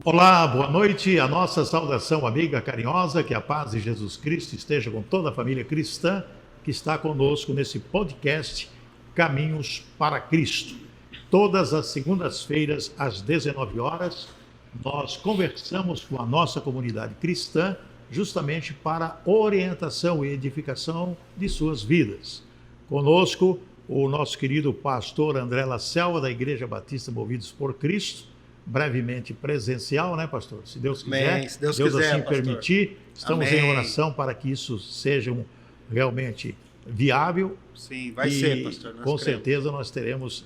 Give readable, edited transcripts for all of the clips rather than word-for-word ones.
Olá, boa noite. A nossa saudação amiga carinhosa, que a paz de Jesus Cristo esteja com toda a família cristã que está conosco nesse podcast Caminhos para Cristo. Todas as segundas-feiras, às 19 horas, nós conversamos com a nossa comunidade cristã justamente para orientação e edificação de suas vidas. Conosco, o nosso querido pastor André Lacelva, da Igreja Batista Movidos por Cristo, brevemente presencial, né, pastor? Se Deus quiser, amém. Se Deus quiser, assim pastor. permitir, estamos Amém. em oração para que isso seja realmente viável. Sim, vai ser, pastor. Com certeza nós teremos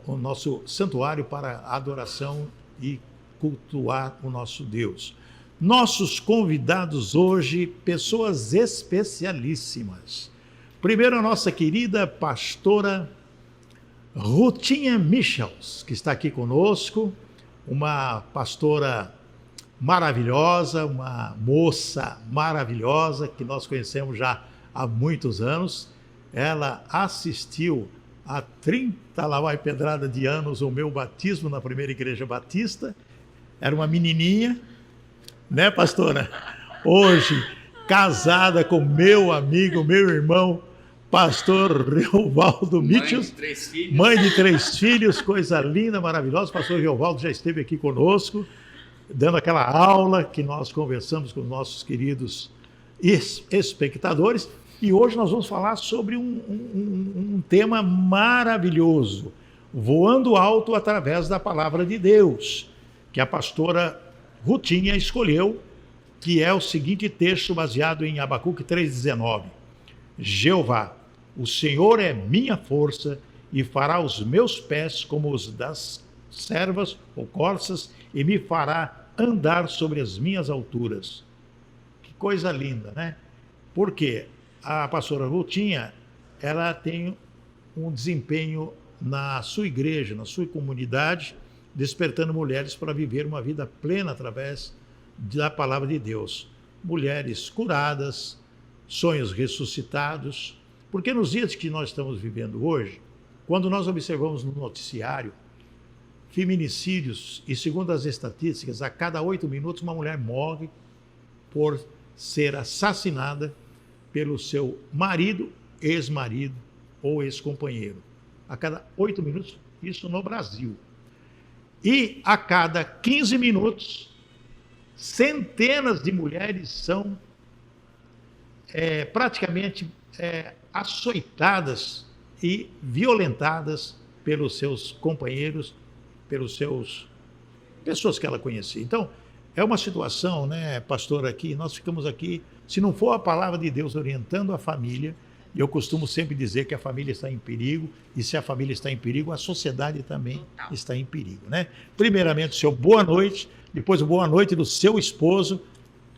o nosso santuário para adoração e cultuar o nosso Deus. Nossos convidados hoje, pessoas especialíssimas. Primeiro, a nossa querida pastora Rutinha Michels, que está aqui conosco, uma pastora maravilhosa, uma moça maravilhosa, que nós conhecemos já há muitos anos. Ela assistiu há 30 lá vai pedrada de anos o meu batismo na primeira igreja batista. Era uma menininha, né, pastora? Hoje, casada com meu amigo, meu irmão, pastor Reovaldo Michels, mãe de 3 filhos, coisa linda, maravilhosa. O pastor Reovaldo já esteve aqui conosco, dando aquela aula que nós conversamos com os nossos queridos espectadores. E hoje nós vamos falar sobre um tema maravilhoso, voando alto através da palavra de Deus, que a pastora Rutinha escolheu, que é o seguinte texto baseado em Abacuque 3,19. Jeová, o Senhor é minha força e fará os meus pés como os das servas ou corças e me fará andar sobre as minhas alturas. Que coisa linda, né? Porque a pastora Rutinha, ela tem um desempenho na sua igreja, na sua comunidade, despertando mulheres para viver uma vida plena através da palavra de Deus. Mulheres curadas, sonhos ressuscitados, porque nos dias que nós estamos vivendo hoje, quando nós observamos no noticiário feminicídios, e segundo as estatísticas, a cada 8 minutos uma mulher morre por ser assassinada pelo seu marido, ex-marido ou ex-companheiro. A cada 8 minutos, isso no Brasil. E a cada 15 minutos, centenas de mulheres são praticamente açoitadas e violentadas pelos seus companheiros, pessoas que ela conhecia. Então, é uma situação, né, pastor, aqui, nós ficamos aqui, se não for a palavra de Deus orientando a família, eu costumo sempre dizer que a família está em perigo, e se a família está em perigo, a sociedade também está em perigo, né? Primeiramente, seu boa noite, depois o boa noite do seu esposo,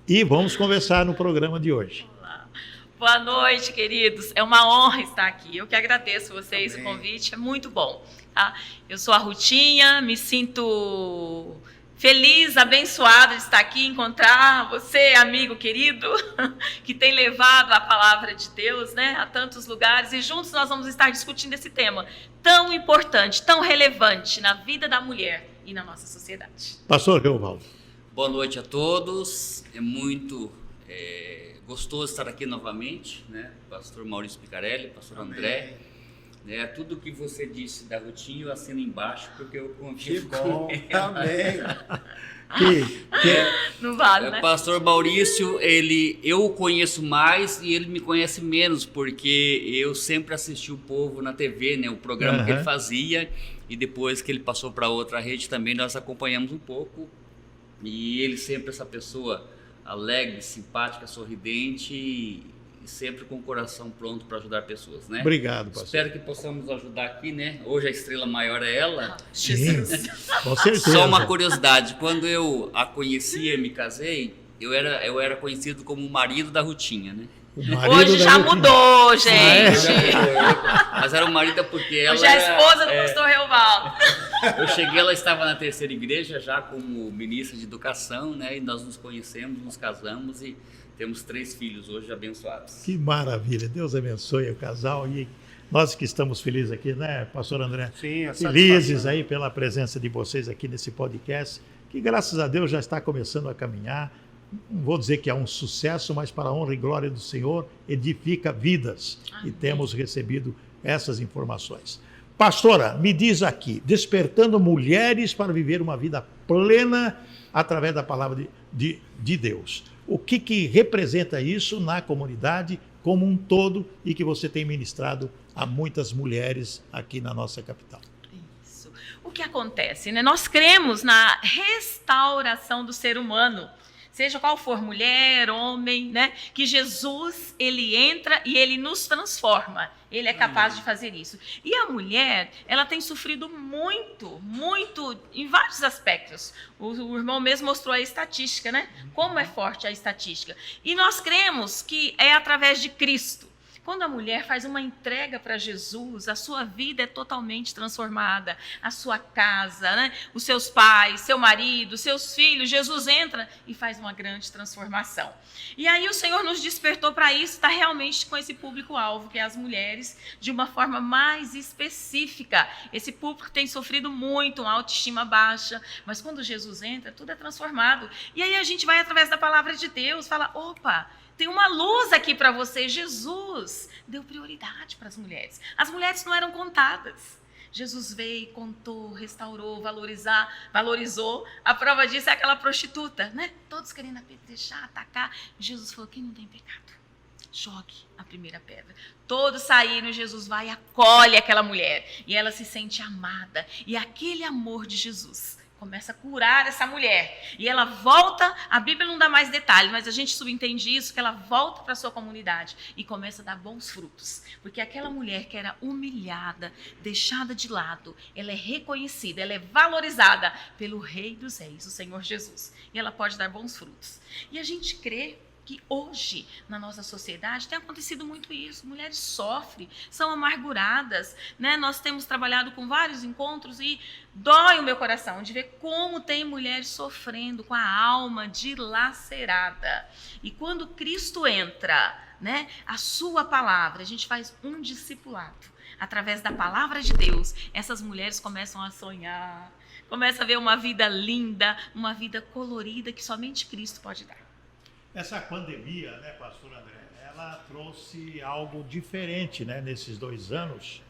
e vamos conversar no programa de hoje. Boa noite, queridos. É uma honra estar aqui. Eu que agradeço vocês o convite, é muito bom. Tá? Eu sou a Rutinha, me sinto feliz, abençoada de estar aqui, encontrar você, amigo querido, que tem levado a palavra de Deus, né, a tantos lugares, e juntos nós vamos estar discutindo esse tema tão importante, tão relevante na vida da mulher e na nossa sociedade. Pastor Reovaldo. Boa noite a todos. É muito gostoso estar aqui novamente, né? Pastor Maurício Picarelli, pastor André. Tudo que você disse da Rutinha eu assino embaixo, porque eu confio. Que bom, amém. Não vale, né? Pastor Maurício, eu o conheço mais e ele me conhece menos, porque eu sempre assisti o povo na TV, né? O programa que ele fazia, e depois que ele passou para outra rede também nós acompanhamos um pouco. E ele sempre essa pessoa alegre, simpática, sorridente e sempre com o coração pronto para ajudar pessoas, né? Obrigado, pastor. Espero que possamos ajudar aqui, né? Hoje a estrela maior é ela. Sim, com certeza. Só uma curiosidade, quando eu a conheci e me casei, eu era conhecido como o marido da Rutinha, né? Hoje já mudou, gente. Mas era o marido porque ela... Hoje é a esposa do pastor Reovaldo. Eu cheguei, ela estava na terceira igreja já como ministra de educação, né? E nós nos conhecemos, nos casamos e temos 3 filhos hoje abençoados. Que maravilha, Deus abençoe o casal e nós que estamos felizes aqui, né, pastor André? Sim, felizes aí pela presença de vocês aqui nesse podcast que graças a Deus já está começando a caminhar. Não vou dizer que é um sucesso, mas para a honra e glória do Senhor, edifica vidas. Amém. E temos recebido essas informações. Pastora, me diz aqui, despertando mulheres para viver uma vida plena através da palavra de Deus. O que representa isso na comunidade como um todo e que você tem ministrado a muitas mulheres aqui na nossa capital? Isso. O que acontece, né? Nós cremos na restauração do ser humano. Seja qual for, mulher, homem, né? Que Jesus, ele entra e ele nos transforma. Ele é capaz de fazer isso. E a mulher, ela tem sofrido muito, muito, em vários aspectos. O irmão mesmo mostrou a estatística, né? Como é forte a estatística. E nós cremos que é através de Cristo. Quando a mulher faz uma entrega para Jesus, a sua vida é totalmente transformada. A sua casa, né? Os seus pais, seu marido, seus filhos, Jesus entra e faz uma grande transformação. E aí o Senhor nos despertou para isso, está realmente com esse público-alvo, que é as mulheres, de uma forma mais específica. Esse público tem sofrido muito, uma autoestima baixa, mas quando Jesus entra, tudo é transformado. E aí a gente vai através da palavra de Deus, fala, opa, tem uma luz aqui para você. Jesus deu prioridade para as mulheres. As mulheres não eram contadas. Jesus veio, contou, restaurou, valorizou. A prova disso é aquela prostituta, né? Todos querendo apedrejar, atacar. Jesus falou, quem não tem pecado, jogue a primeira pedra. Todos saíram, Jesus vai e acolhe aquela mulher. E ela se sente amada. E aquele amor de Jesus começa a curar essa mulher. E ela volta, a Bíblia não dá mais detalhes, mas a gente subentende isso, que ela volta para a sua comunidade e começa a dar bons frutos. Porque aquela mulher que era humilhada, deixada de lado, ela é reconhecida, ela é valorizada pelo Rei dos Reis, o Senhor Jesus. E ela pode dar bons frutos. E a gente crê que hoje, na nossa sociedade, tem acontecido muito isso. Mulheres sofrem, são amarguradas, né? Nós temos trabalhado com vários encontros e dói o meu coração de ver como tem mulheres sofrendo com a alma dilacerada. E quando Cristo entra, né, a sua palavra, a gente faz um discipulado. Através da palavra de Deus, essas mulheres começam a sonhar, começam a ver uma vida linda, uma vida colorida que somente Cristo pode dar. Essa pandemia, né, pastor André, ela trouxe algo diferente, né, nesses 2 anos,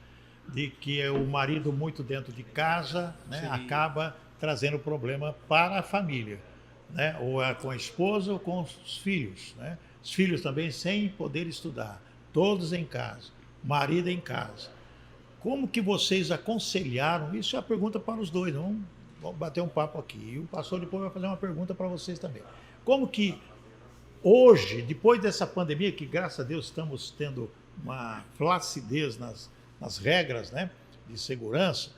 de que o marido muito dentro de casa, né, acaba trazendo problema para a família, né, ou com a esposa ou com os filhos, né, os filhos também sem poder estudar, todos em casa, marido em casa. Como que vocês aconselharam? Isso é a pergunta para os dois, vamos bater um papo aqui. E o pastor depois vai fazer uma pergunta para vocês também. Como que hoje, depois dessa pandemia, que graças a Deus estamos tendo uma flacidez nas regras, né, de segurança,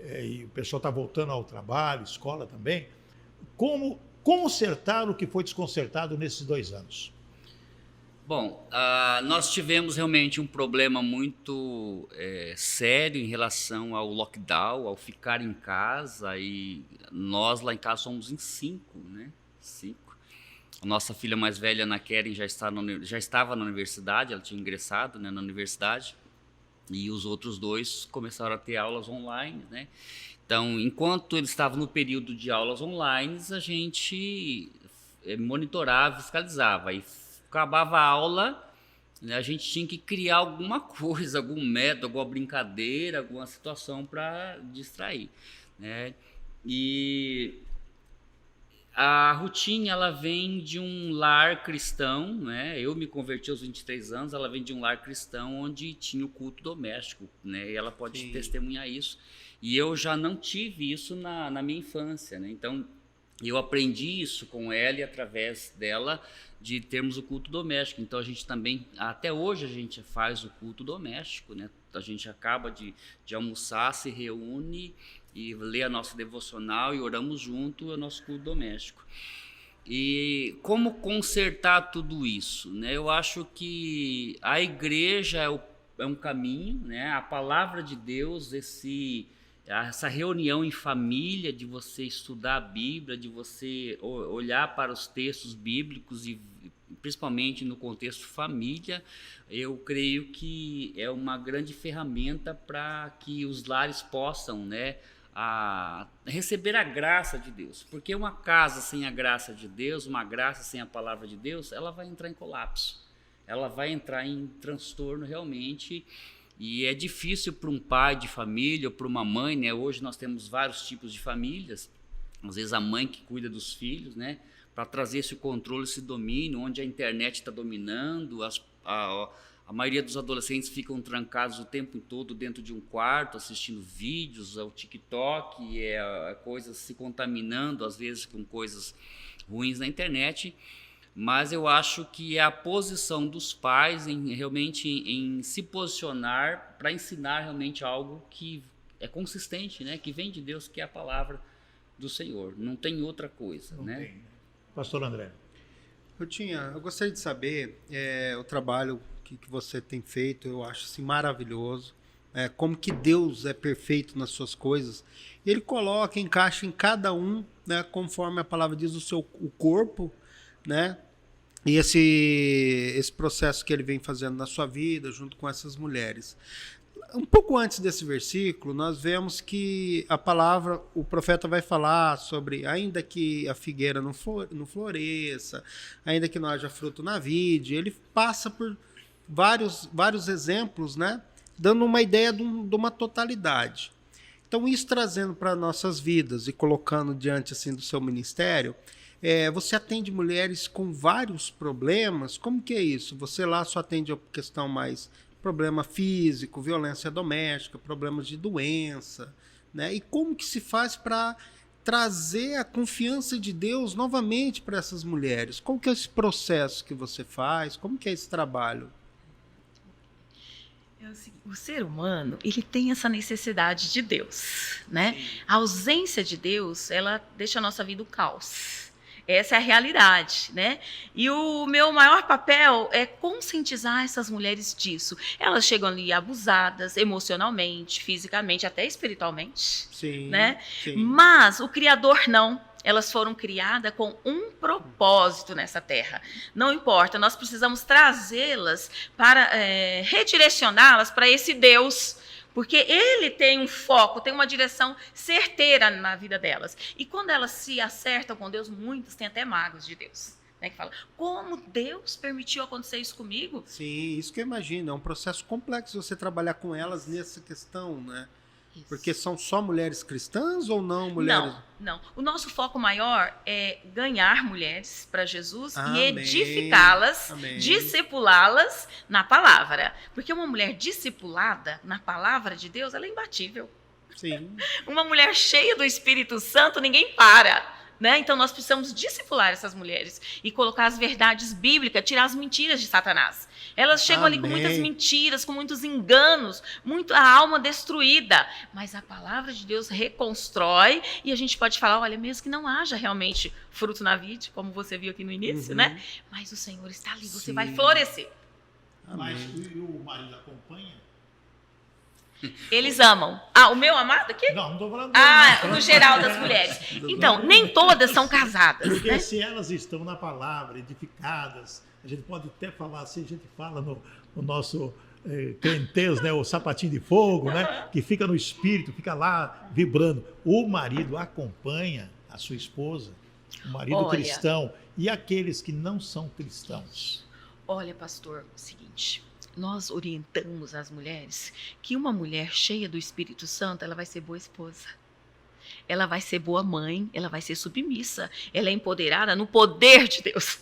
e o pessoal está voltando ao trabalho, escola também, como consertar o que foi desconcertado nesses 2 anos? Bom, nós tivemos realmente um problema muito sério em relação ao lockdown, ao ficar em casa, e nós lá em casa somos em 5, né? 5. A nossa filha mais velha, Ana Keren, já estava na universidade, ela tinha ingressado, né, na universidade, e os outros 2 começaram a ter aulas online, né? Então, enquanto eles estavam no período de aulas online, a gente monitorava, fiscalizava, e acabava a aula, né, a gente tinha que criar alguma coisa, algum método, alguma brincadeira, alguma situação para distrair, né? E a Rutinha, ela vem de um lar cristão, né? Eu me converti aos 23 anos, ela vem de um lar cristão onde tinha o culto doméstico, né? E ela pode testemunhar isso. E eu já não tive isso na minha infância, né? Então, eu aprendi isso com ela e através dela de termos o culto doméstico. Então, a gente também, até hoje a gente faz o culto doméstico, né? A gente acaba de almoçar, se reúne e lê a nossa devocional e oramos junto o nosso culto doméstico. E como consertar tudo isso, né? Eu acho que a igreja é um caminho, né? A palavra de Deus, essa reunião em família, de você estudar a Bíblia, de você olhar para os textos bíblicos e principalmente no contexto família, eu creio que é uma grande ferramenta para que os lares possam, né, a receber a graça de Deus. Porque uma casa sem a graça de Deus, uma graça sem a palavra de Deus, ela vai entrar em colapso. Ela vai entrar em transtorno realmente. E é difícil para um pai de família ou para uma mãe, né? Hoje nós temos vários tipos de famílias. Às vezes a mãe que cuida dos filhos, né? Para trazer esse controle, esse domínio, onde a internet está dominando, a maioria dos adolescentes ficam trancados o tempo todo dentro de um quarto, assistindo vídeos, ao TikTok, coisas se contaminando, às vezes com coisas ruins na internet. Mas eu acho que é a posição dos pais realmente em se posicionar para ensinar realmente algo que é consistente, né? Que vem de Deus, que é a palavra do Senhor. Não tem outra coisa, né? Tem. Pastor André. Eu gostaria de saber o trabalho que você tem feito, eu acho assim, maravilhoso. Como que Deus é perfeito nas suas coisas. Ele encaixa em cada um, né, conforme a palavra diz, o corpo, né? E esse processo que ele vem fazendo na sua vida, junto com essas mulheres. Um pouco antes desse versículo, nós vemos que a palavra, o profeta vai falar sobre, ainda que a figueira não floresça, ainda que não haja fruto na vide, ele passa por vários exemplos, né, dando uma ideia de uma totalidade. Então, isso trazendo para nossas vidas e colocando diante assim, do seu ministério, você atende mulheres com vários problemas. Como que é isso? Você lá só atende a questão mais problema físico, violência doméstica, problemas de doença, né? E como que se faz para trazer a confiança de Deus novamente para essas mulheres? Como que é esse processo que você faz? Como que é esse trabalho? O ser humano, ele tem essa necessidade de Deus, né? Sim. A ausência de Deus, ela deixa a nossa vida um caos. Essa é a realidade, né? E o meu maior papel é conscientizar essas mulheres disso. Elas chegam ali abusadas emocionalmente, fisicamente, até espiritualmente, sim, né? Sim. Mas o Criador não. Elas foram criadas com um propósito nessa terra. Não importa, nós precisamos trazê-las para redirecioná-las para esse Deus, porque ele tem um foco, tem uma direção certeira na vida delas. E quando elas se acertam com Deus, muitas têm até mágoas de Deus, né, que falam, como Deus permitiu acontecer isso comigo? Sim, isso que eu imagino. É um processo complexo você trabalhar com elas nessa questão, né? Isso. Porque são só mulheres cristãs ou não mulheres? Não. O nosso foco maior é ganhar mulheres para Jesus e edificá-las, discipulá-las na palavra. Porque uma mulher discipulada na palavra de Deus, ela é imbatível. Sim. Uma mulher cheia do Espírito Santo, ninguém para. Né? Então nós precisamos discipular essas mulheres e colocar as verdades bíblicas, tirar as mentiras de Satanás. Elas chegam ali com muitas mentiras, com muitos enganos, a alma destruída. Mas a palavra de Deus reconstrói e a gente pode falar, olha, mesmo que não haja realmente fruto na vide, como você viu aqui no início, né? Mas o Senhor está ali, você vai florescer. Mas o marido acompanha? Eles amam. O meu amado aqui? Não estou falando. No geral das mulheres. Então, nem todas são casadas. Porque né? se elas estão na palavra, edificadas, a gente pode até falar assim, a gente fala no nosso crentez, né, o sapatinho de fogo, né, que fica no espírito, fica lá vibrando. O marido acompanha a sua esposa, o marido cristão, e aqueles que não são cristãos. Olha, pastor, é o seguinte... Nós orientamos as mulheres que uma mulher cheia do Espírito Santo, ela vai ser boa esposa. Ela vai ser boa mãe, ela vai ser submissa. Ela é empoderada no poder de Deus.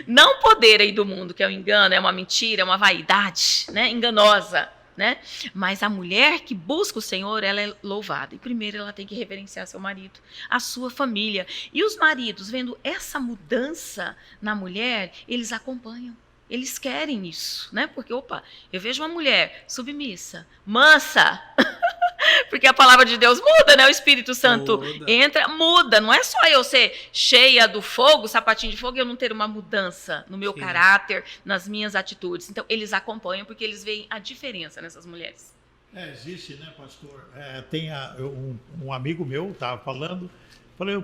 Não o poder aí do mundo, que é o engano, é uma mentira, é uma vaidade, né? Enganosa. Né? Mas a mulher que busca o Senhor, ela é louvada. E primeiro ela tem que reverenciar seu marido, a sua família. E os maridos, vendo essa mudança na mulher, eles acompanham. Eles querem isso, né? Porque, eu vejo uma mulher submissa, mansa, porque a palavra de Deus muda, né? O Espírito Santo muda. Não é só eu ser cheia do fogo, sapatinho de fogo, e eu não ter uma mudança no meu caráter, nas minhas atitudes. Então, eles acompanham porque eles veem a diferença nessas mulheres. Existe, né, pastor? Tem um amigo meu, estava falando, falei,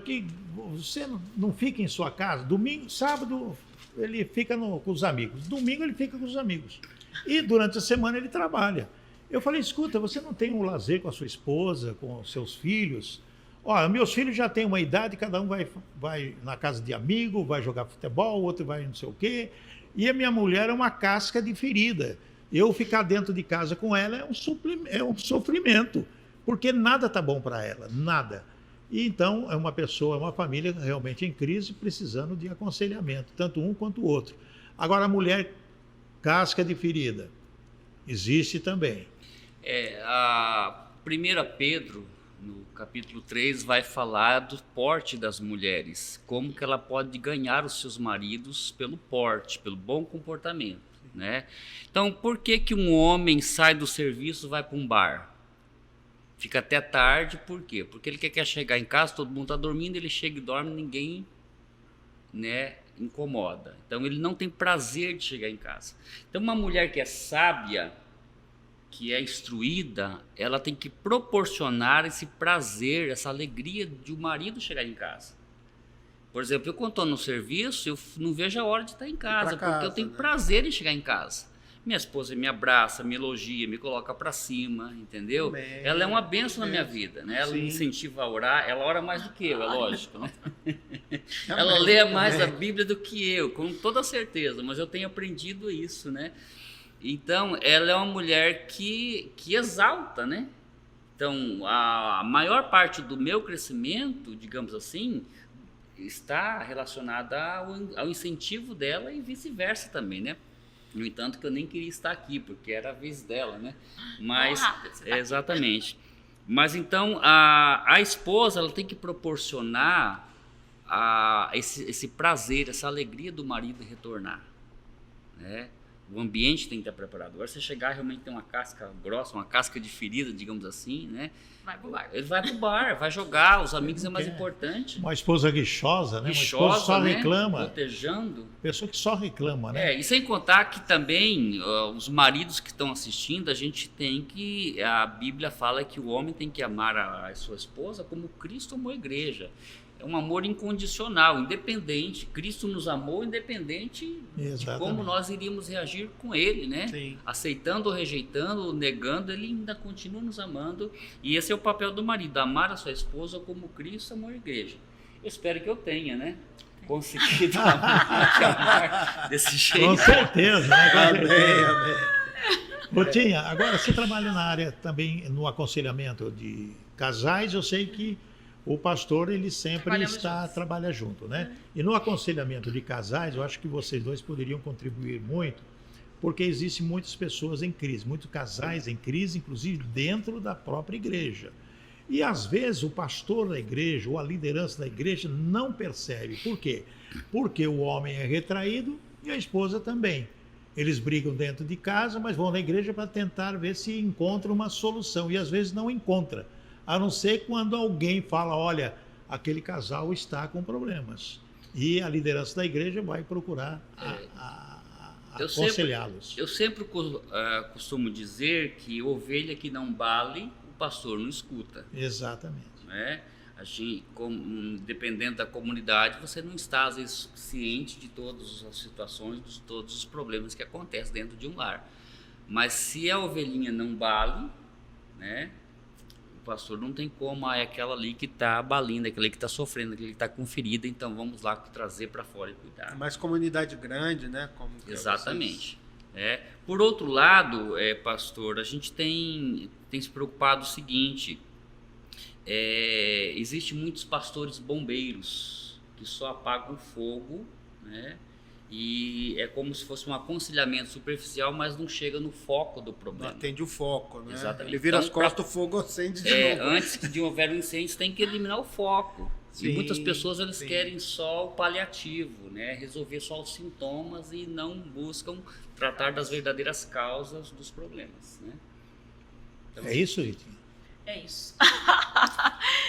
você não fica em sua casa? Domingo, sábado... ele fica com os amigos. Domingo ele fica com os amigos. E durante a semana ele trabalha. Eu falei, escuta, você não tem um lazer com a sua esposa, com os seus filhos? Ó, meus filhos já têm uma idade, cada um vai na casa de amigo, vai jogar futebol, o outro vai não sei o quê. E a minha mulher é uma casca de ferida. Eu ficar dentro de casa com ela é um sofrimento, porque nada está bom para ela, nada. E então é uma família realmente em crise, precisando de aconselhamento, tanto um quanto o outro. Agora, a mulher casca de ferida existe também. A 1 Pedro, no capítulo 3, vai falar do porte das mulheres, como que ela pode ganhar os seus maridos pelo porte, pelo bom comportamento, né? Então, por que um homem sai do serviço e vai para um bar? Fica até tarde, por quê? Porque ele quer chegar em casa, todo mundo está dormindo, ele chega e dorme, ninguém, né, incomoda. Então, ele não tem prazer de chegar em casa. Então, uma mulher que é sábia, que é instruída, ela tem que proporcionar esse prazer, essa alegria de o marido chegar em casa. Por exemplo, eu quando estou no serviço, eu não vejo a hora de estar em casa, porque eu tenho prazer em chegar em casa. Minha esposa me abraça, me elogia, me coloca para cima, entendeu? Amém. Ela é uma bênção na minha vida, né? Ela me incentiva a orar, ela ora mais do que eu, é lógico, né? Ela lê mais a Bíblia do que eu, com toda certeza, mas eu tenho aprendido isso, né? Então, ela é uma mulher que exalta, né? Então, a maior parte do meu crescimento, digamos assim, está relacionada ao incentivo dela e vice-versa também, né? No entanto, que eu nem queria estar aqui, porque era a vez dela, né? Mas, exatamente. Mas, então, a esposa, ela tem que proporcionar esse prazer, essa alegria do marido retornar, né? O ambiente tem que estar preparado. Agora, você chegar realmente tem uma casca grossa, uma casca de ferida, digamos assim, né? Vai pro bar. Ele vai pro bar, vai jogar, os amigos é mais importante. Uma esposa rixosa, né? Uma esposa só reclama. Protejando. Pessoa que só reclama, né? E sem contar que também os maridos que estão assistindo, a gente tem que... A Bíblia fala que o homem tem que amar a sua esposa como Cristo amou a igreja. É um amor incondicional, independente. Cristo nos amou independente de como nós iríamos reagir com ele, né? Sim. Aceitando ou rejeitando, ou negando, ele ainda continua nos amando. E esse é o papel do marido, amar a sua esposa como Cristo amou a igreja. Eu espero que eu tenha, né? Conseguido amar desse jeito. Com certeza, né? Amém. Botinha, agora você trabalha na área também no aconselhamento de casais, eu sei que o pastor, ele sempre trabalha junto, né? E no aconselhamento de casais, eu acho que vocês dois poderiam contribuir muito, porque existem muitas pessoas em crise, muitos casais em crise, inclusive dentro da própria igreja. E às vezes o pastor da igreja ou a liderança da igreja não percebe. Por quê? Porque o homem é retraído e a esposa também. Eles brigam dentro de casa, mas vão na igreja para tentar ver se encontram uma solução. E às vezes não encontra. A não ser quando alguém fala, olha, aquele casal está com problemas. E a liderança da igreja vai procurar aconselhá-los. Eu sempre costumo dizer que ovelha que não bale, o pastor não escuta. Exatamente. Né? A gente, dependendo da comunidade, você não está, às vezes, ciente de todas as situações, de todos os problemas que acontecem dentro de um lar. Mas se a ovelhinha não bale, né? Pastor, não tem como, é aquela ali que está balindo, aquela ali que está sofrendo, aquela que está com ferida, então vamos lá trazer para fora e cuidar. Mas comunidade grande, né? Exatamente. Por outro lado, pastor, a gente tem se preocupado o seguinte, existem muitos pastores bombeiros que só apagam fogo, né? E é como se fosse um aconselhamento superficial, mas não chega no foco do problema. Não atende o foco, né? Exatamente. Ele vira as costas, o fogo acende de novo. Antes de houver um incêndio, tem que eliminar o foco. Sim, e muitas pessoas querem só o paliativo, né? Resolver só os sintomas e não buscam tratar das verdadeiras causas dos problemas, né? Então, é isso, Ritinha? É isso.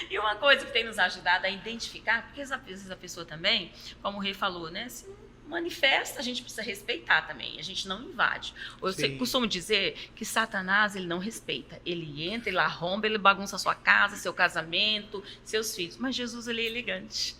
E uma coisa que tem nos ajudado a identificar, porque às vezes a pessoa também, como o Rei falou, né? Se manifesta, a gente precisa respeitar também, a gente não invade. Eu Sim. costumo dizer que Satanás, ele não respeita, ele entra, ele arromba, ele bagunça a sua casa, seu casamento, seus filhos, mas Jesus, ele é elegante,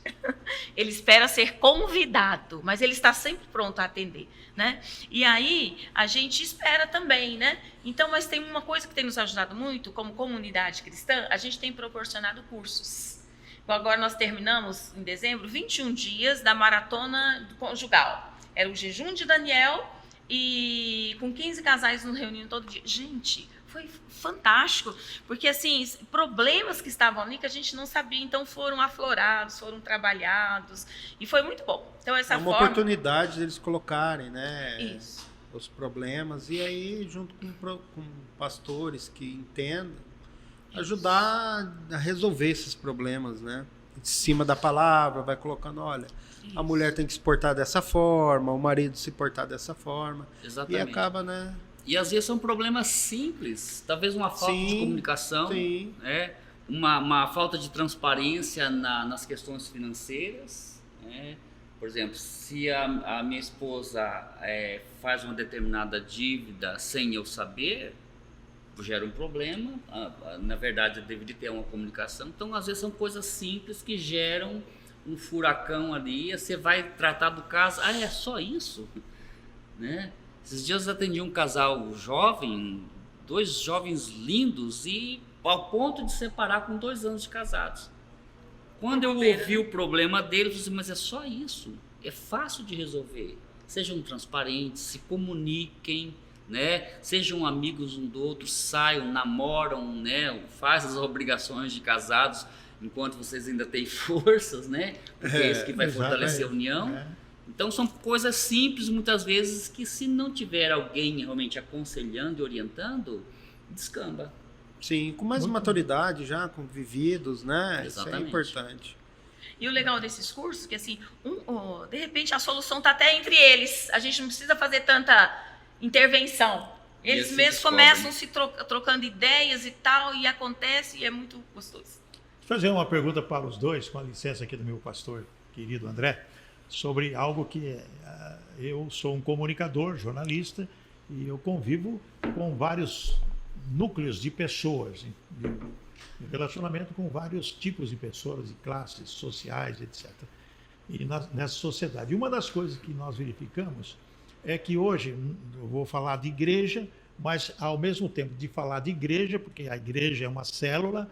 ele espera ser convidado, mas ele está sempre pronto a atender, né? E aí, a gente espera também, né? Então, mas tem uma coisa que tem nos ajudado muito, como comunidade cristã, a gente tem proporcionado cursos. Agora nós terminamos, em dezembro, 21 dias da maratona conjugal. Era o jejum de Daniel e com 15 casais nos reunindo todo dia. Gente, foi fantástico, porque assim, problemas que estavam ali que a gente não sabia, então foram aflorados, foram trabalhados e foi muito bom. Então essa É uma oportunidade deles colocarem, né? Isso. Os problemas e aí junto com pastores que entendam, ajudar a resolver esses problemas, né? Em cima da palavra, vai colocando, olha, a mulher tem que se portar dessa forma, o marido se portar dessa forma. Exatamente. E acaba, né? E às vezes são problemas simples, talvez uma falta de comunicação, sim. né? Uma falta de transparência nas questões financeiras, né? Por exemplo, se a minha esposa faz uma determinada dívida sem eu saber, gera um problema. Na verdade, eu deveria ter uma comunicação. Então, às vezes, são coisas simples que geram um furacão ali. Você vai tratar do caso, é só isso? Né? Esses dias eu atendi um casal jovem, 2 jovens lindos, e ao ponto de separar com 2 anos de casados. Quando eu ouvi o problema dele, eu falei assim, mas é só isso? É fácil de resolver. Sejam transparentes, se comuniquem, né? Sejam amigos um do outro, saiam, namoram, né? Fazem as obrigações de casados enquanto vocês ainda têm forças, né? Porque é isso que vai fortalecer a união. Então são coisas simples muitas vezes que, se não tiver alguém realmente aconselhando e orientando, descamba. Sim, com mais maturidade já, convividos, né? Exatamente. Isso é importante. E o legal desses cursos é que assim, de repente a solução está até entre eles, a gente não precisa fazer tanta intervenção. Eles assim mesmos descobrem. começam se trocando ideias e tal, e acontece, e é muito gostoso. Vou fazer uma pergunta para os dois, com a licença aqui do meu pastor querido André, sobre algo que eu sou um comunicador, jornalista, e eu convivo com vários núcleos de pessoas, de relacionamento com vários tipos de pessoas, de classes sociais, etc. E nessa sociedade. E uma das coisas que nós verificamos é que hoje, eu vou falar de igreja, mas ao mesmo tempo de falar de igreja, porque a igreja é uma célula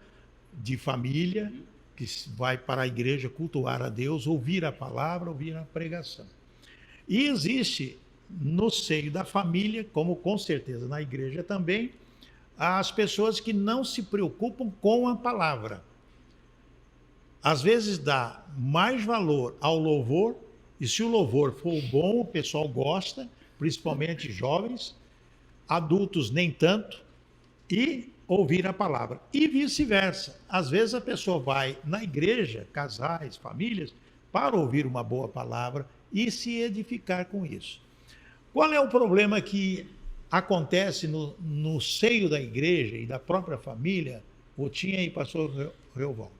de família que vai para a igreja cultuar a Deus, ouvir a palavra, ouvir a pregação. E existe no seio da família, como com certeza na igreja também, as pessoas que não se preocupam com a palavra. Às vezes dá mais valor ao louvor, e se o louvor for bom, o pessoal gosta, principalmente jovens, adultos nem tanto, e ouvir a palavra. E vice-versa. Às vezes a pessoa vai na igreja, casais, famílias, para ouvir uma boa palavra e se edificar com isso. Qual é o problema que acontece no seio da igreja e da própria família, Rotinha e pastor Reovaldo?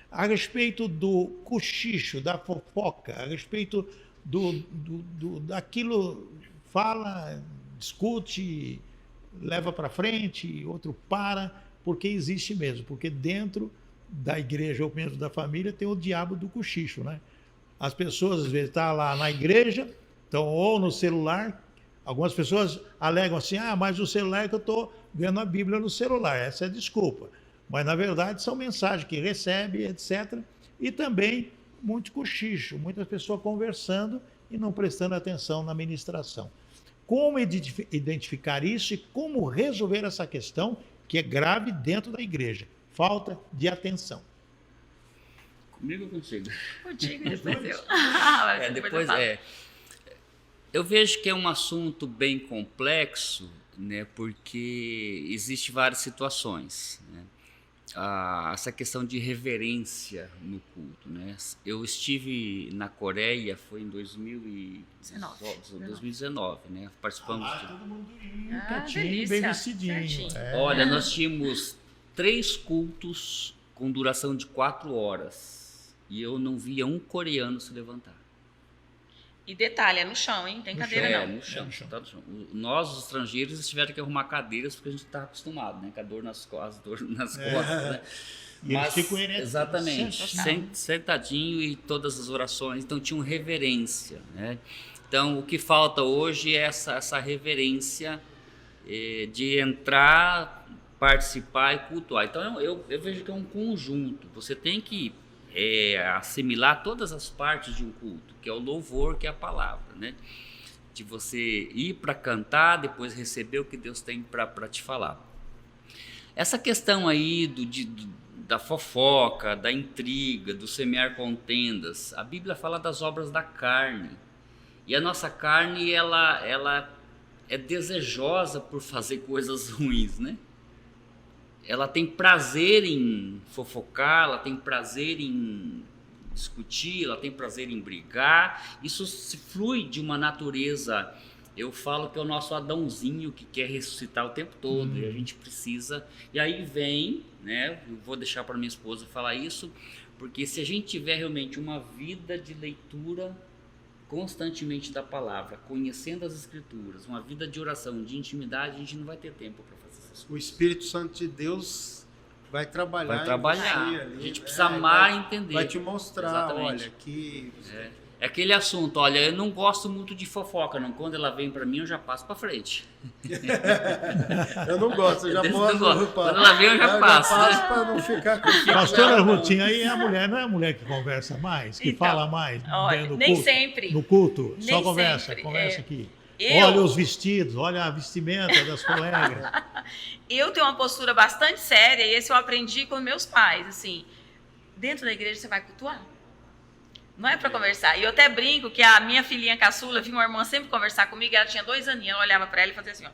A respeito do cochicho, da fofoca, a respeito daquilo, fala, discute, leva para frente, outro para, porque existe mesmo, porque dentro da igreja ou mesmo da família tem o diabo do cochicho, né? As pessoas às vezes estão lá na igreja, estão ou no celular, algumas pessoas alegam assim, mas o celular é que eu estou vendo a Bíblia no celular, essa é a desculpa. Mas, na verdade, são mensagens que recebe, etc. E também muito cochicho, muitas pessoas conversando e não prestando atenção na ministração. Como identificar isso e como resolver essa questão que é grave dentro da igreja? Falta de atenção. Comigo ou contigo? Contigo, depois eu. Depois eu vejo que é um assunto bem complexo, né, porque existe várias situações, né? Essa questão de reverência no culto, né? Eu estive na Coreia, foi em 2019, né? Participamos de... Todo mundo delícia, bem vestidinho. Olha, nós tínhamos 3 cultos com duração de 4 horas e eu não via um coreano se levantar. E detalhe, é no chão, hein? Tem No cadeira chão. não. No chão, no chão. tá no chão. Nós, os estrangeiros, tiveram que arrumar cadeiras porque a gente estava acostumado, né? Com a dor nas costas, né? E eles ficam exatamente, sentadinho e todas as orações, então tinham reverência, né? Então, o que falta hoje é essa reverência de entrar, participar e cultuar. Então, eu vejo que é um conjunto. Você tem que assimilar todas as partes de um culto, que é o louvor, que é a palavra, né? De você ir para cantar, depois receber o que Deus tem para te falar. Essa questão aí da fofoca, da intriga, do semear contendas, a Bíblia fala das obras da carne. E a nossa carne, ela é desejosa por fazer coisas ruins, né? Ela tem prazer em fofocar, ela tem prazer em discutir, ela tem prazer em brigar. Isso se flui de uma natureza, eu falo que é o nosso Adãozinho que quer ressuscitar o tempo todo, e a gente precisa. E aí vem, né? Eu vou deixar para minha esposa falar isso, porque se a gente tiver realmente uma vida de leitura constantemente da palavra, conhecendo as escrituras, uma vida de oração, de intimidade, a gente não vai ter tempo para fazer essas coisas. O Espírito Santo de Deus vai trabalhar. Vai trabalhar. Em você ali, A gente precisa amar e entender. Vai te mostrar, Exatamente. olha, que... É aquele assunto, olha, eu não gosto muito de fofoca, não. Quando ela vem para mim, eu já passo para frente. Eu não gosto, eu já posso... Quando ela vem, eu já passo. Né? Para não ficar com... Pastora Rutinha, aí a mulher não é a mulher que conversa mais, que Então, fala mais olha, dentro do nem culto, sempre. no culto, Nem só conversa, sempre, conversa aqui. Eu- Olha os vestidos, olha a vestimenta das colegas. Eu tenho uma postura bastante séria, e esse eu aprendi com meus pais, assim, dentro da igreja você vai cultuar. Não é para conversar. E eu até brinco que a minha filhinha caçula, vinha uma irmã sempre conversar comigo, ela tinha 2 aninhos, eu olhava para ela e fazia assim, ó.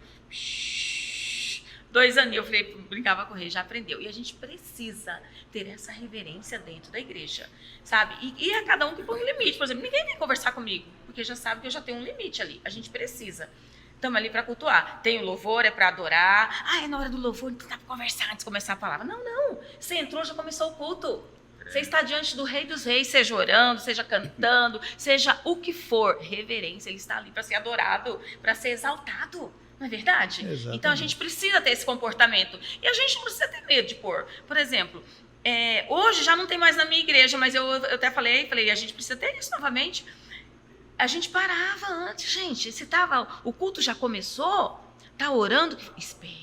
2 aninhos, eu falei, brincava com ele, já aprendeu. E a gente precisa ter essa reverência dentro da igreja, sabe? E é cada um que põe um limite. Por exemplo, ninguém vem conversar comigo, porque já sabe que eu já tenho um limite ali. A gente precisa. Estamos ali para cultuar. Tem o louvor, é para adorar. Ah, é na hora do louvor, então dá para conversar antes de começar a palavra. Não, não. Você entrou, já começou o culto. Você está diante do Rei dos Reis, seja orando, seja cantando, seja o que for. Reverência, ele está ali para ser adorado, para ser exaltado. Não é verdade? Exatamente. Então a gente precisa ter esse comportamento. E a gente não precisa ter medo de pôr. Por exemplo, hoje já não tem mais na minha igreja, mas eu até falei, a gente precisa ter isso novamente. A gente parava antes, gente. Se o culto já começou, tá orando, espera,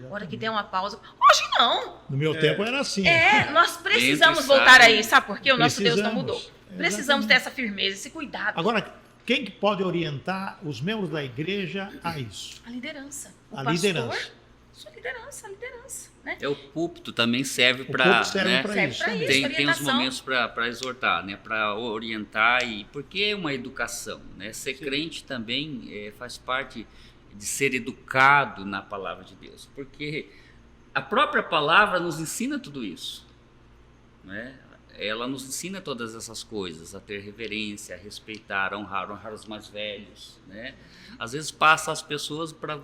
a hora que der uma pausa. Hoje não. No meu tempo era assim. Nós precisamos Entra e voltar sai. aí, sabe por quê? O nosso Deus não mudou. Precisamos. Precisamos ter essa firmeza, esse cuidado. Agora, quem que pode orientar os membros da igreja a isso? A liderança. O A pastor, liderança. Sua liderança, a liderança, né? O púlpito também serve O para, púltito serve né? para Serve isso pra também. isso. Tem os Orientação. momentos para exortar, né? Para orientar, porque é uma educação, né? Ser crente também faz parte de ser educado na palavra de Deus, porque a própria palavra nos ensina tudo isso, né? Ela nos ensina todas essas coisas, a ter reverência, a respeitar, a honrar os mais velhos, né? Às vezes passa as pessoas para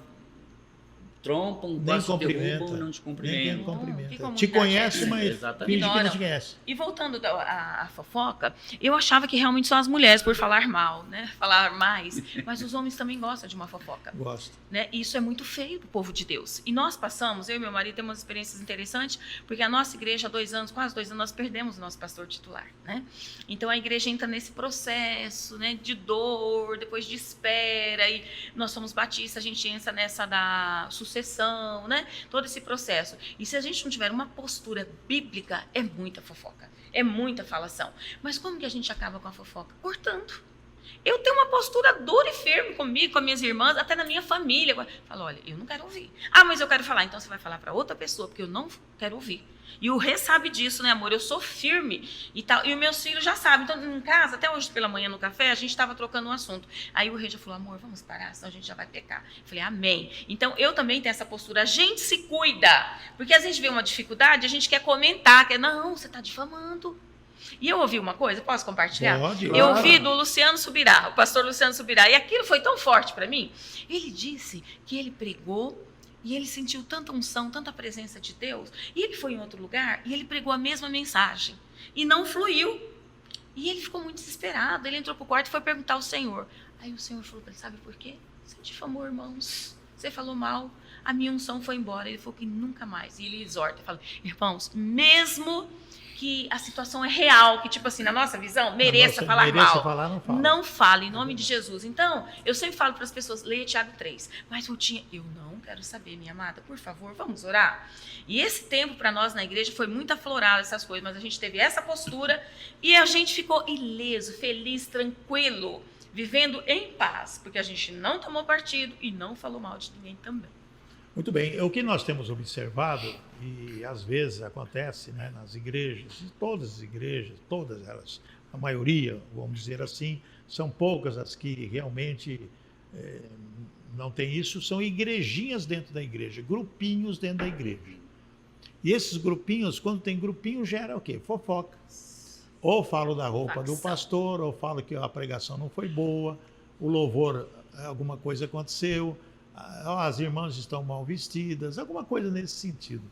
trompam, Nem quase cumprimenta. derrubam, não te Nem cumprimentam. Que cumprimenta. comunidade Te conhece, é essa? mas Exatamente. finge que não te Ignoram. conhece. E voltando à fofoca, eu achava que realmente só as mulheres por falar mal, né? Falar mais. Mas os homens também gostam de uma fofoca. Gosto. Né? E isso é muito feio pro povo de Deus. E nós passamos, eu e meu marido temos experiências interessantes, porque a nossa igreja há 2 anos, quase 2 anos, nós perdemos o nosso pastor titular, né? Então a igreja entra nesse processo, né, de dor, depois de espera, e nós somos batistas, a gente entra nessa da sucessão, né? Todo esse processo. E se a gente não tiver uma postura bíblica, é muita fofoca, é muita falação. Mas como que a gente acaba com a fofoca? Cortando. Eu tenho uma postura dura e firme comigo, com as minhas irmãs, até na minha família. Eu falo, olha, eu não quero ouvir. Ah, mas eu quero falar. Então você vai falar para outra pessoa, porque eu não quero ouvir. E o Rê sabe disso, né, amor? Eu sou firme e tal. E os meus filhos já sabem. Então, em casa, até hoje pela manhã no café, a gente estava trocando um assunto. Aí o Rê já falou, amor, vamos parar, senão a gente já vai pecar. Eu falei, amém. Então, eu também tenho essa postura. A gente se cuida. Porque a gente vê uma dificuldade, a gente quer comentar. Não, você está difamando. E eu ouvi uma coisa, posso compartilhar? Pode, Eu claro. ouvi do Luciano Subirá, o pastor Luciano Subirá, e aquilo foi tão forte para mim. Ele disse que ele pregou e ele sentiu tanta unção, tanta presença de Deus, e ele foi em outro lugar e ele pregou a mesma mensagem e não fluiu. E ele ficou muito desesperado. Ele entrou pro quarto e foi perguntar ao Senhor. Aí o Senhor falou para ele, sabe por quê? Você difamou, irmãos. Você falou mal. A minha unção foi embora. Ele falou que nunca mais. E ele exorta, fala, irmãos, mesmo que a situação é real, que tipo assim, na nossa visão, mereça falar mal. Não fale, em nome de Jesus. Então, eu sempre falo para as pessoas, leia Tiago 3. Mas, Rutinha, eu não quero saber, minha amada, por favor, vamos orar? E esse tempo para nós na igreja foi muito aflorado, essas coisas, mas a gente teve essa postura e a gente ficou ileso, feliz, tranquilo, vivendo em paz, porque a gente não tomou partido e não falou mal de ninguém também. Muito bem, o que nós temos observado, e às vezes acontece, né, nas igrejas, todas elas, a maioria, vamos dizer assim, são poucas as que realmente não tem isso, são igrejinhas dentro da igreja, grupinhos dentro da igreja. E esses grupinhos, quando tem grupinho, gera o quê? Fofoca. Ou falo da roupa do pastor, ou falo que a pregação não foi boa, o louvor, alguma coisa aconteceu, as irmãs estão mal vestidas, alguma coisa nesse sentido.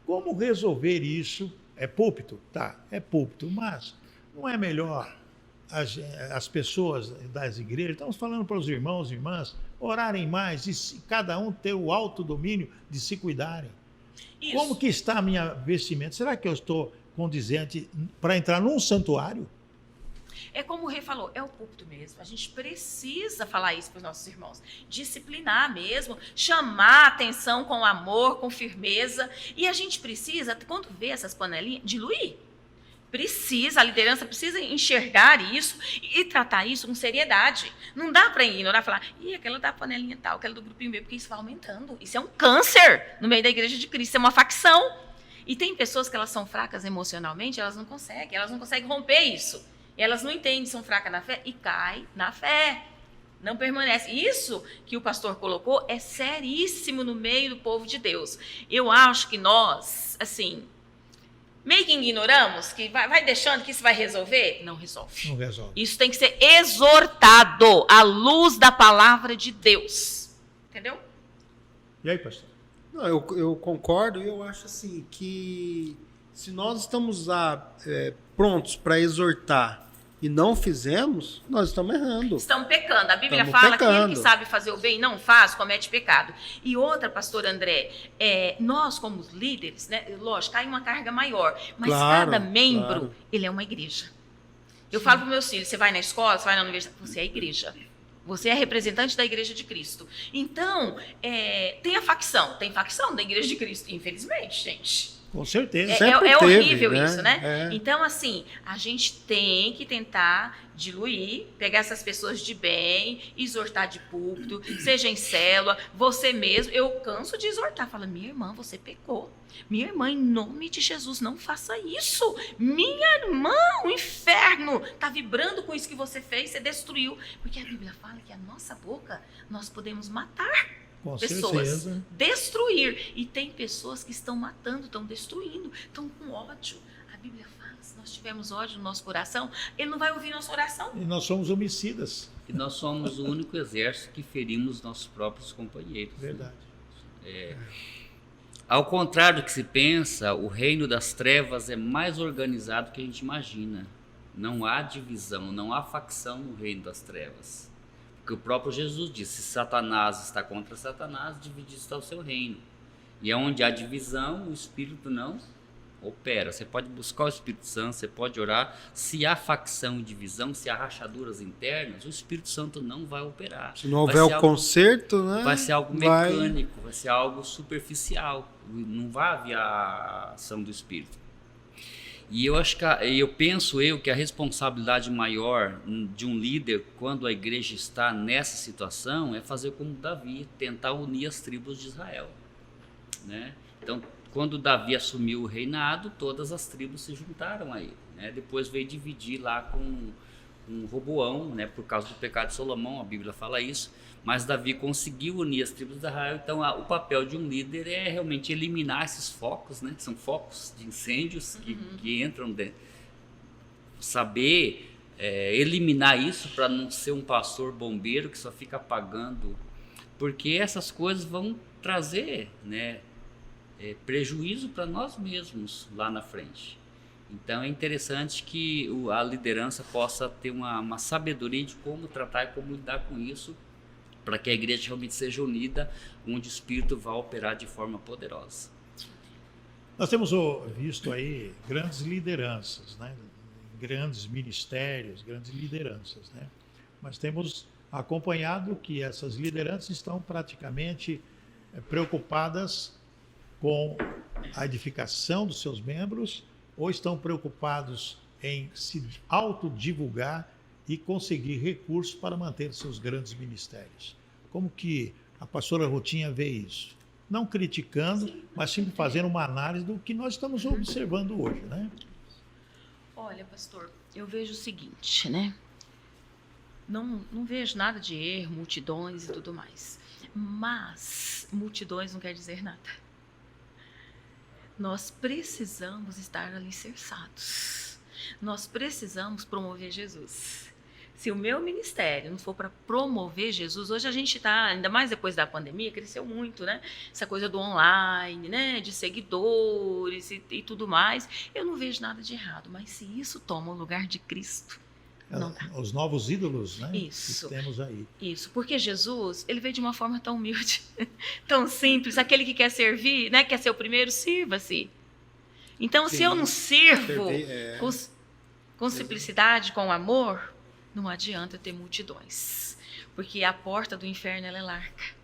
Como resolver isso? É púlpito? Tá, é púlpito, mas não é melhor as pessoas das igrejas, estamos falando para os irmãos e irmãs, orarem mais e cada um ter o autodomínio de se cuidarem. Isso. Como que está a minha vestimenta? Será que eu estou condizente para entrar num santuário? É como o rei falou, é o púlpito mesmo. A gente precisa falar isso para os nossos irmãos. Disciplinar mesmo, chamar a atenção com amor, com firmeza. E a gente precisa, quando vê essas panelinhas, diluir. A liderança precisa enxergar isso e tratar isso com seriedade. Não dá para ignorar e falar, aquela da panelinha tal, aquela do grupinho meu, porque isso vai aumentando. Isso é um câncer no meio da igreja de Cristo, é uma facção. E tem pessoas que elas são fracas emocionalmente, elas não conseguem romper isso. Elas não entendem, são fracas na fé e caem na fé. Não permanece. Isso que o pastor colocou é seríssimo no meio do povo de Deus. Eu acho que nós, assim, meio que ignoramos, que vai deixando que isso vai resolver. Não resolve. Não resolve. Isso tem que ser exortado à luz da palavra de Deus. Entendeu? E aí, pastor? Não, eu concordo e eu acho assim que se nós estamos prontos para exortar e não fizemos, nós estamos errando. Estamos pecando. A Bíblia fala que aquele que sabe fazer o bem e não faz, comete pecado. E outra, pastor André, nós como líderes, né, lógico, cai uma carga maior, mas cada membro, ele é uma igreja. Eu falo para os meus filhos, você vai na escola, você vai na universidade, você é a igreja. Você é representante da Igreja de Cristo. Então, tem facção da Igreja de Cristo, infelizmente, gente. Com certeza. É horrível isso, né? Então, assim, a gente tem que tentar diluir, pegar essas pessoas de bem, exortar de púlpito, seja em célula, você mesmo. Eu canso de exortar. Fala, minha irmã, você pecou. Minha irmã, em nome de Jesus, não faça isso. Minha irmã, o inferno está vibrando com isso que você fez, você destruiu. Porque a Bíblia fala que a nossa boca, nós podemos matar. Com pessoas, certeza. Destruir. E tem pessoas que estão matando, estão destruindo, estão com ódio. A Bíblia fala, se nós tivermos ódio no nosso coração, ele não vai ouvir nossa oração. E nós somos homicidas. E nós somos o único exército que ferimos nossos próprios companheiros. Verdade. Né? Ao contrário do que se pensa, o reino das trevas é mais organizado do que a gente imagina. Não há divisão, não há facção no reino das trevas. Porque o próprio Jesus disse, se Satanás está contra Satanás, dividido está o seu reino. E onde há divisão, o Espírito não opera. Você pode buscar o Espírito Santo, você pode orar. Se há facção e divisão, se há rachaduras internas, o Espírito Santo não vai operar. Se não houver o conserto, né? Vai ser algo mecânico, vai ser algo superficial. Não vai haver a ação do Espírito. E eu penso que a responsabilidade maior de um líder, quando a igreja está nessa situação, é fazer como Davi, tentar unir as tribos de Israel. Né? Então, quando Davi assumiu o reinado, todas as tribos se juntaram a ele. Né? Depois veio dividir lá com Roboão, né? Por causa do pecado de Salomão, a Bíblia fala isso. Mas Davi conseguiu unir as tribos de Israel. Então, o papel de um líder é realmente eliminar esses focos, né? São focos de incêndios que entram dentro. Saber eliminar isso para não ser um pastor bombeiro que só fica apagando. Porque essas coisas vão trazer, né, prejuízo para nós mesmos lá na frente. Então é interessante que a liderança possa ter uma sabedoria de como tratar e como lidar com isso, para que a igreja realmente seja unida, onde o Espírito vai operar de forma poderosa. Nós temos visto aí grandes lideranças, né? Grandes ministérios, grandes lideranças, né? Mas temos acompanhado que essas lideranças estão praticamente preocupadas com a edificação dos seus membros, ou estão preocupados em se autodivulgar e conseguir recursos para manter seus grandes ministérios. Como que a pastora Rutinha vê isso? Não criticando, mas sempre fazendo uma análise do que nós estamos observando hoje, né? Olha, pastor, eu vejo o seguinte, né? Não vejo nada de erro, multidões e tudo mais. Mas multidões não quer dizer nada. Nós precisamos estar alicerçados. Nós precisamos promover Jesus. Se o meu ministério não for para promover Jesus, hoje a gente está, ainda mais depois da pandemia, cresceu muito, né? Essa coisa do online, né? De seguidores e tudo mais. Eu não vejo nada de errado, mas se isso toma o lugar de Cristo, não dá. Os novos ídolos, né? Isso. Que temos aí. Isso, porque Jesus, ele veio de uma forma tão humilde, tão simples. Aquele que quer servir, né? Quer ser o primeiro, sirva-se. Então, Sim. se eu não sirvo Servir, com simplicidade, com amor, não adianta eu ter multidões. Porque a porta do inferno, ela é larga.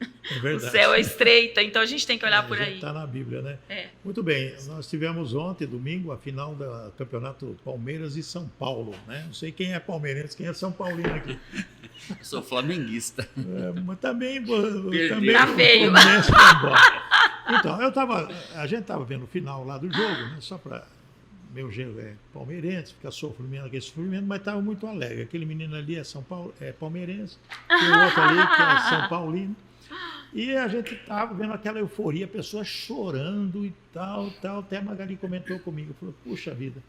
É O verdade. céu é estreita, então a gente tem que olhar por aí. Está na Bíblia, né? É. Muito bem, nós tivemos ontem, domingo, a final do Campeonato Palmeiras e São Paulo, né? Não sei quem é palmeirense, quem é São Paulino aqui. Eu sou flamenguista. Mas também Tá feio. o Fluminense foi embora. Então, a gente estava vendo o final lá do jogo, né? Só para meu genro é palmeirense, fica sofrimento, aquele sofrimento, mas estava muito alegre. Aquele menino ali é palmeirense, tem o outro ali que é São Paulino. E a gente estava vendo aquela euforia, a pessoa chorando e tal. Até a Magali comentou comigo, falou, puxa vida,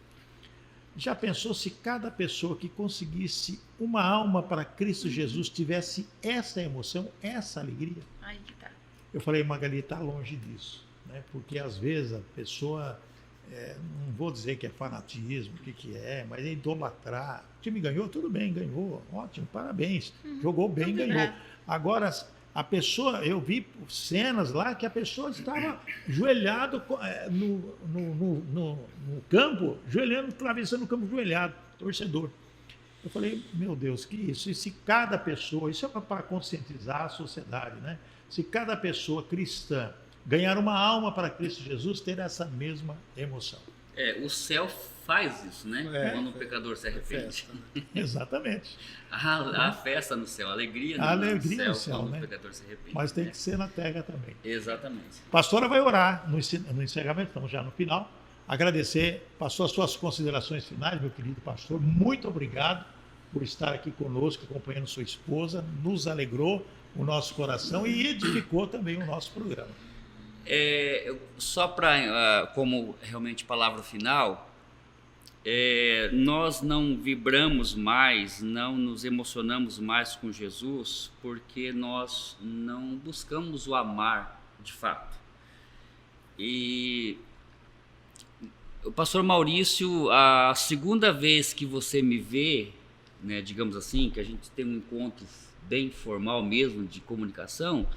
já pensou se cada pessoa que conseguisse uma alma para Cristo Jesus tivesse essa emoção, essa alegria? Aí que tá. Eu falei, Magali, está longe disso, né? Porque às vezes a pessoa, não vou dizer que é fanatismo, o que é, mas é idolatrar. O time ganhou, tudo bem, ganhou, ótimo, parabéns, jogou bem, ganhou. Agora, a pessoa, eu vi cenas lá que a pessoa estava ajoelhado no campo, atravessando o campo ajoelhado, torcedor. Eu falei, meu Deus, que isso? E se cada pessoa, isso é para conscientizar a sociedade, né? Se cada pessoa cristã ganhar uma alma para Cristo Jesus, ter essa mesma emoção. O céu faz isso, né? Quando o pecador se arrepende. Exatamente. A festa no céu, a alegria no céu, quando né? o pecador se arrepende. Mas tem que ser na terra também. Exatamente. A pastora vai orar no encerramento, estamos já no final. Agradecer, pastor, as suas considerações finais, meu querido pastor. Muito obrigado por estar aqui conosco, acompanhando sua esposa. Nos alegrou o nosso coração e edificou também o nosso programa. Só para, como realmente palavra final, nós não vibramos mais, não nos emocionamos mais com Jesus, porque nós não buscamos o amar de fato. E o pastor Maurício, a segunda vez que você me vê, né, digamos assim, que a gente tem um encontro bem formal mesmo de comunicação,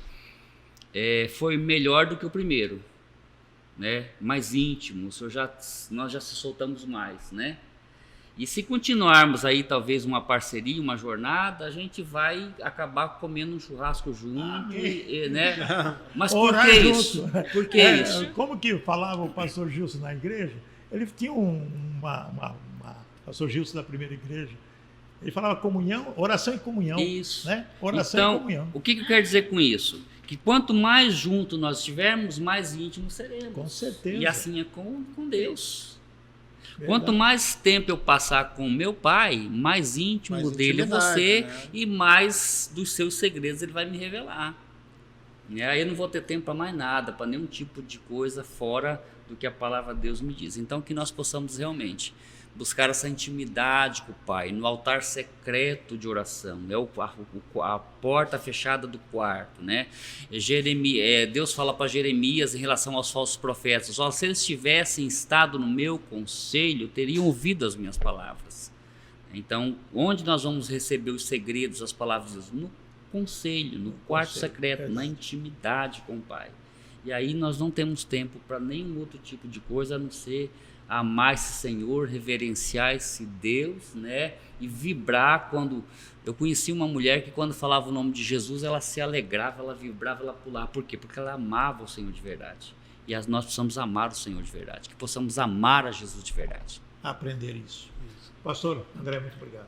foi melhor do que o primeiro, né? Mais íntimo, nós já se soltamos mais, né? E se continuarmos aí talvez uma parceria, uma jornada, a gente vai acabar comendo um churrasco junto, né? Mas por que isso? Por que isso? Como que falava o pastor Gilson na igreja? Ele tinha pastor Gilson da primeira igreja. Ele falava comunhão, oração e comunhão. Isso. Né? Oração e comunhão. O que eu quero dizer com isso? Que quanto mais junto nós estivermos, mais íntimos seremos. Com certeza. E assim é com Deus. Verdade. Quanto mais tempo eu passar com meu pai, mais íntimo Mais dele é você, né? e mais dos seus segredos ele vai me revelar. E aí eu não vou ter tempo para mais nada, para nenhum tipo de coisa fora do que a palavra de Deus me diz. Então, que nós possamos realmente buscar essa intimidade com o Pai, no altar secreto de oração, a porta fechada do quarto, né? Deus fala para Jeremias em relação aos falsos profetas: se eles tivessem estado no meu conselho, teriam ouvido as minhas palavras. Então, onde nós vamos receber os segredos, as palavras de Deus? No conselho, no quarto secreto, na intimidade com o Pai. E aí nós não temos tempo para nenhum outro tipo de coisa, a não ser amar esse Senhor, reverenciar esse Deus, né? E vibrar. Quando eu conheci uma mulher que, quando falava o nome de Jesus, ela se alegrava, ela vibrava, ela pulava. Por quê? Porque ela amava o Senhor de verdade. E nós precisamos amar o Senhor de verdade, que possamos amar a Jesus de verdade. Aprender isso. Pastor André, muito obrigado.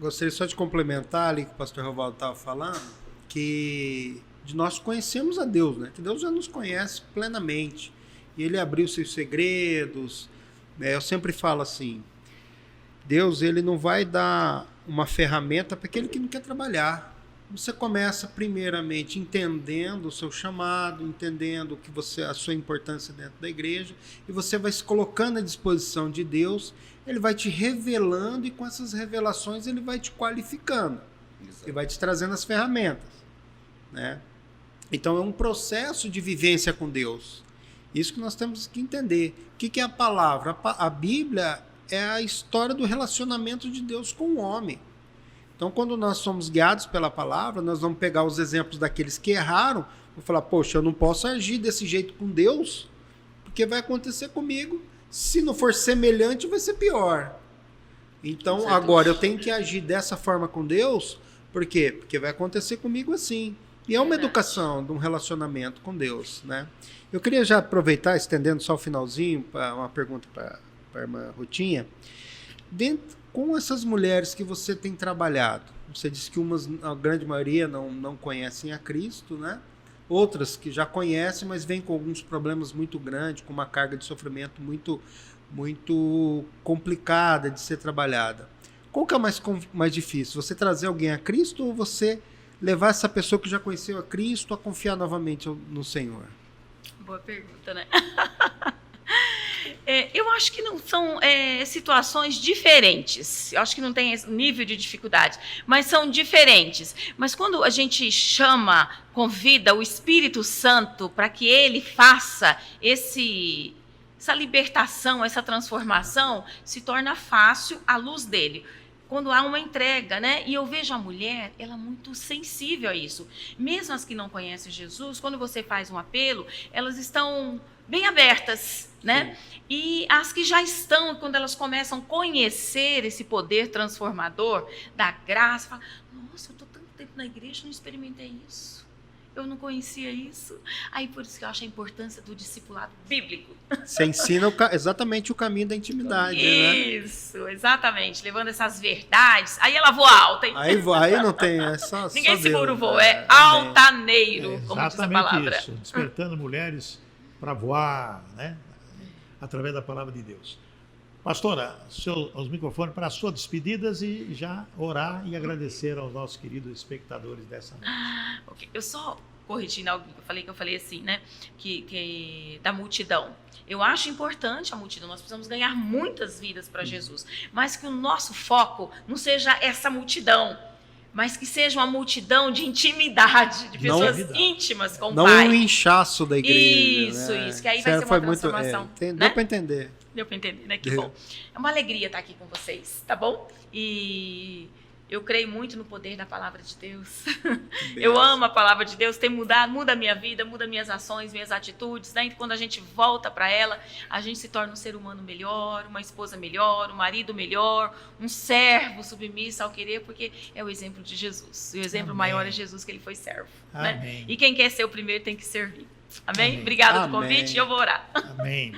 Gostaria só de complementar ali que o pastor Rovaldo estava falando, que de nós conhecemos a Deus, né? Que Deus já nos conhece plenamente. E Ele abriu seus segredos. Eu sempre falo assim, Deus, Ele não vai dar uma ferramenta para aquele que não quer trabalhar. Você começa primeiramente entendendo o seu chamado, entendendo a sua importância dentro da igreja, e você vai se colocando à disposição de Deus. Ele vai te revelando, e com essas revelações Ele vai te qualificando. Exato. E vai te trazendo as ferramentas, né? Então é um processo de vivência com Deus. Isso que nós temos que entender. O que é a palavra? A Bíblia é a história do relacionamento de Deus com o homem. Então, quando nós somos guiados pela palavra, nós vamos pegar os exemplos daqueles que erraram e falar: poxa, eu não posso agir desse jeito com Deus, porque vai acontecer comigo. Se não for semelhante, vai ser pior. Então, agora eu tenho que agir dessa forma com Deus. Por quê? Porque vai acontecer comigo assim. E é uma educação de um relacionamento com Deus, né? Eu queria já aproveitar, estendendo só o finalzinho, uma pergunta para a irmã Rutinha. Com essas mulheres que você tem trabalhado, você disse que a grande maioria não conhecem a Cristo, né? Outras que já conhecem, mas vêm com alguns problemas muito grandes, com uma carga de sofrimento muito, muito complicada de ser trabalhada. Qual que é mais difícil? Você trazer alguém a Cristo, ou você levar essa pessoa que já conheceu a Cristo a confiar novamente no Senhor? Boa pergunta, né? Eu acho que não são situações diferentes. Eu acho que não tem esse nível de dificuldade, mas são diferentes. Mas quando a gente convida o Espírito Santo para que ele faça essa libertação, essa transformação, se torna fácil à luz dele. Quando há uma entrega, né? E eu vejo a mulher, ela é muito sensível a isso. Mesmo as que não conhecem Jesus, quando você faz um apelo, elas estão bem abertas, né? Sim. E as que já estão, quando elas começam a conhecer esse poder transformador da graça, falam: nossa, eu estou tanto tempo na igreja, não experimentei isso. Eu não conhecia isso. Aí por isso que eu acho a importância do discipulado bíblico. Você ensina exatamente o caminho da intimidade, isso, né? Exatamente. Levando essas verdades. Aí ela voa alta. Hein? Aí não tem, ninguém segura o voo, é altaneiro, como diz a palavra. Exatamente isso, despertando mulheres para voar, né? Através da palavra de Deus. Pastora, os microfones para as suas despedidas e já orar e agradecer aos nossos queridos espectadores dessa noite. Okay. Eu só corrigindo algo que eu falei assim, né? Que da multidão. Eu acho importante a multidão, nós precisamos ganhar muitas vidas para Jesus, mas que o nosso foco não seja essa multidão, mas que seja uma multidão de intimidade, de pessoas íntimas com o Pai. Não o inchaço da igreja. Isso, que aí vai ser uma transformação. Deu para entender. Deu para entender, né? Que bom. É uma alegria estar aqui com vocês, tá bom? E eu creio muito no poder da palavra de Deus. Eu amo a palavra de Deus, muda a minha vida, muda minhas ações, minhas atitudes, né? E quando a gente volta para ela, a gente se torna um ser humano melhor, uma esposa melhor, um marido melhor, um servo submisso ao querer, porque é o exemplo de Jesus. E o exemplo maior é Jesus, que ele foi servo. Né? E quem quer ser o primeiro tem que servir. Amém? Obrigada pelo convite, eu vou orar. Amém.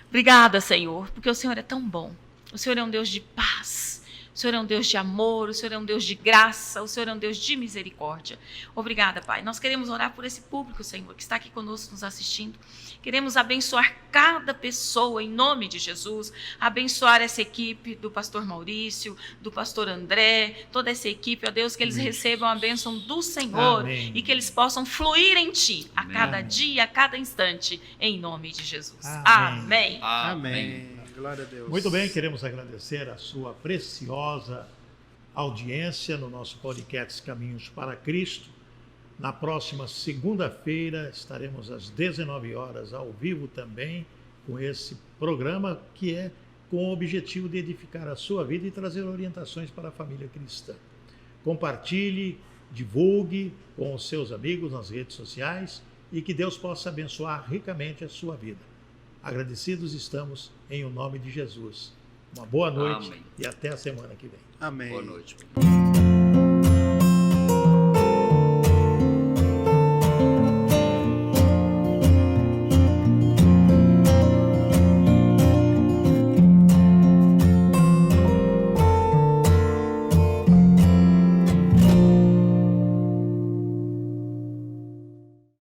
Obrigada, Senhor, porque o Senhor é tão bom. O Senhor é um Deus de paz. O Senhor é um Deus de amor, o Senhor é um Deus de graça, o Senhor é um Deus de misericórdia. Obrigada, Pai. Nós queremos orar por esse público, Senhor, que está aqui conosco nos assistindo, Queremos abençoar cada pessoa em nome de Jesus, abençoar essa equipe do pastor Maurício, do pastor André, toda essa equipe, ó Deus, que eles recebam a bênção do Senhor. Amém. E que eles possam fluir em Ti a Amém. cada dia, a cada instante, em nome de Jesus. Amém. Amém. Amém. Glória a Deus. Muito bem, queremos agradecer a sua preciosa audiência no nosso podcast Caminhos para Cristo. Na próxima segunda-feira estaremos às 19 horas ao vivo também com esse programa que é com o objetivo de edificar a sua vida e trazer orientações para a família cristã. Compartilhe, divulgue com os seus amigos nas redes sociais e que Deus possa abençoar ricamente a sua vida. Agradecidos estamos em o nome de Jesus. Uma boa noite. Amém. E até a semana que vem. Amém. Boa noite.